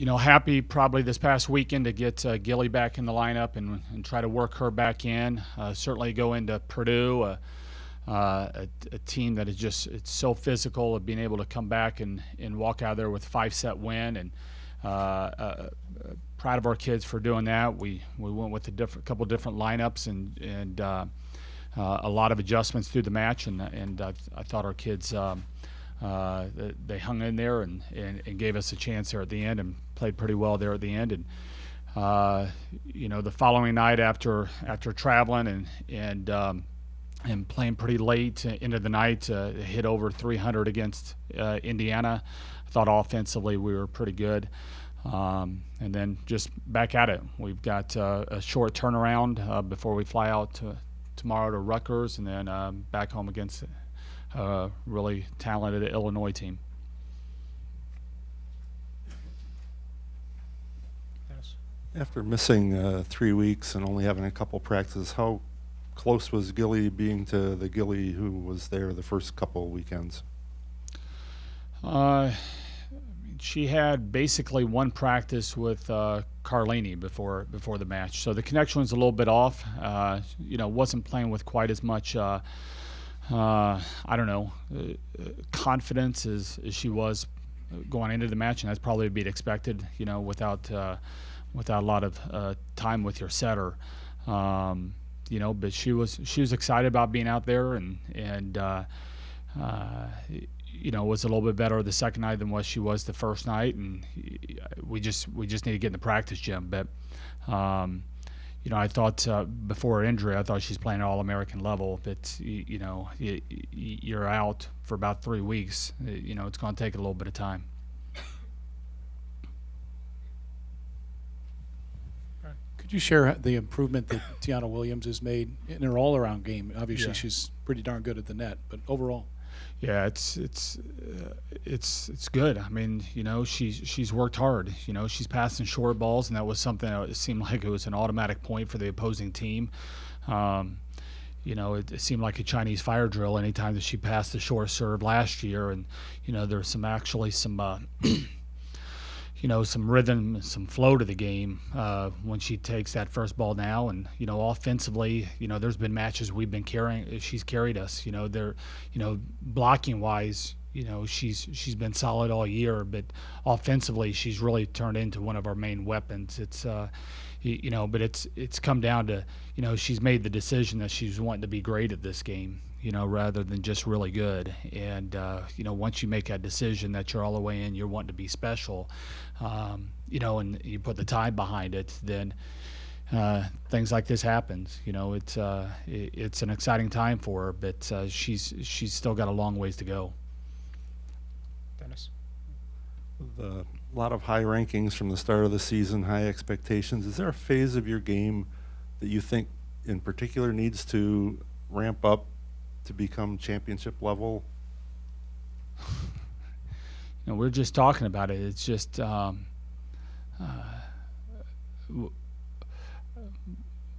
Happy probably this past weekend to get Gilly back in the lineup and try to work her back in. Certainly go into Purdue, a team that is just it's so physical, of being able to come back and walk out there with a 5-set win, and proud of our kids for doing that. We went with couple different lineups and a lot of adjustments through the match, and I thought our kids they hung in there and gave us a chance there at the end and played pretty well there at the end. And the following night after traveling and playing pretty late into the night, hit over 300 against Indiana. I thought offensively we were pretty good. And then just back at it. We've got a short turnaround before we fly out tomorrow to Rutgers, and then back home against a really talented Illinois team. After missing 3 weeks and only having a couple practices, how close was Gilly being to the Gilly who was there the first couple of weekends? She had basically one practice with Carlini before the match, so the connection was a little bit off. Wasn't playing with quite as much confidence as she was going into the match, and that's probably to be expected. Without a lot of time with your setter. But she was excited about being out there, and was a little bit better the second night than what she was the first night, and we just need to get in the practice gym. But I thought before her injury, I thought she's playing at All-American level. But you're out for about 3 weeks. It's going to take a little bit of time. Could you share the improvement that Tiana Williams has made in her all-around game? Obviously, she's pretty darn good at the net, but overall. Yeah, it's good. I mean, she's worked hard. She's passing short balls, and that was something that seemed like it was an automatic point for the opposing team. It seemed like a Chinese fire drill anytime that she passed the short serve last year, and there's some some rhythm, some flow to the game when she takes that first ball now. And offensively, there's been matches we've been carrying. She's carried us. Blocking wise, she's been solid all year. But offensively, she's really turned into one of our main weapons. It's but it's come down to she's made the decision that she's wanting to be great at this game. Rather than just really good. And, once you make that decision that you're all the way in, you're wanting to be special, and you put the time behind it, then things like this happens. It's an exciting time for her, but she's still got a long ways to go. Dennis? A lot of high rankings from the start of the season, high expectations. Is there a phase of your game that you think in particular needs to ramp up to become championship level? We're just talking about it. It's just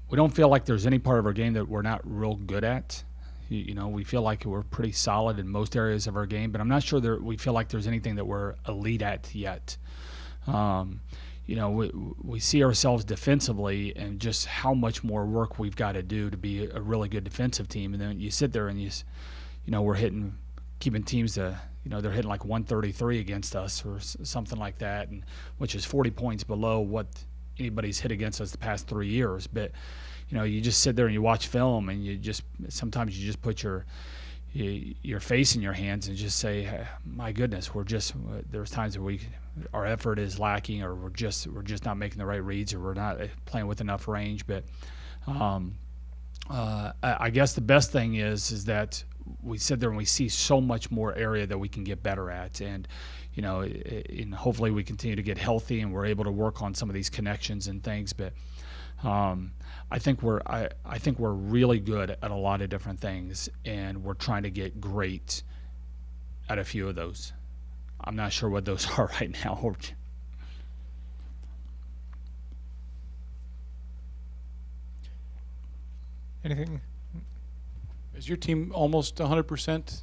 we don't feel like there's any part of our game that we're not real good at. We feel like we're pretty solid in most areas of our game, but I'm not sure that we feel like there's anything that we're elite at yet. We see ourselves defensively and just how much more work we've got to do to be a really good defensive team. And then you sit there and we're keeping teams to, they're hitting like 133 against us or something like that, and which is 40 points below what anybody's hit against us the past 3 years. But, you just sit there and you watch film, and sometimes you just put your face in your hands and just say, my goodness, there's times where our effort is lacking, or we're just not making the right reads, or we're not playing with enough range. But I guess the best thing is that we sit there and we see so much more area that we can get better at, and and hopefully we continue to get healthy and we're able to work on some of these connections and things. But I think we're really good at a lot of different things, and we're trying to get great at a few of those. I'm not sure what those are right now. Anything? Is your team almost 100%,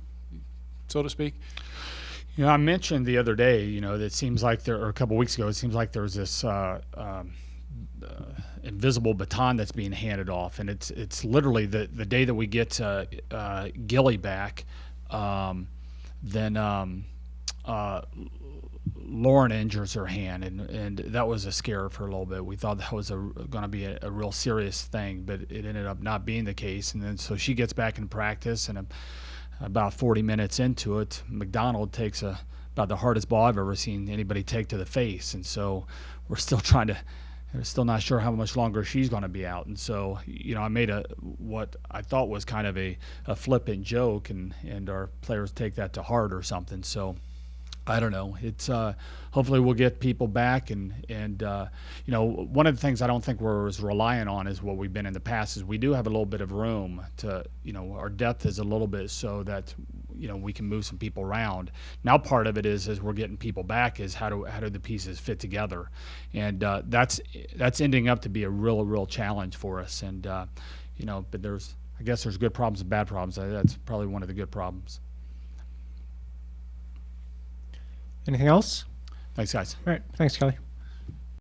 so to speak? I mentioned the other day, that it seems like or a couple weeks ago, it seems like there's this invisible baton that's being handed off, and it's literally the day that we get Gilly back, then Lauren injures her hand, and that was a scare for a little bit. We thought that was going to be a real serious thing, but it ended up not being the case. And then so she gets back in practice, and about 40 minutes into it, McDonald takes about the hardest ball I've ever seen anybody take to the face. And so we're still still not sure how much longer she's going to be out. And so, I made what I thought was kind of a flippant joke, and our players take that to heart or something. So I don't know. It's hopefully we'll get people back, and one of the things I don't think we're as reliant on as what we've been in the past is we do have a little bit of room to, our depth is a little bit so that we can move some people around. Now part of it is as we're getting people back is how do the pieces fit together, and that's ending up to be a real challenge for us. And but I guess there's good problems and bad problems. That's probably one of the good problems. Anything else? Thanks, guys. All right. Thanks, Kelly.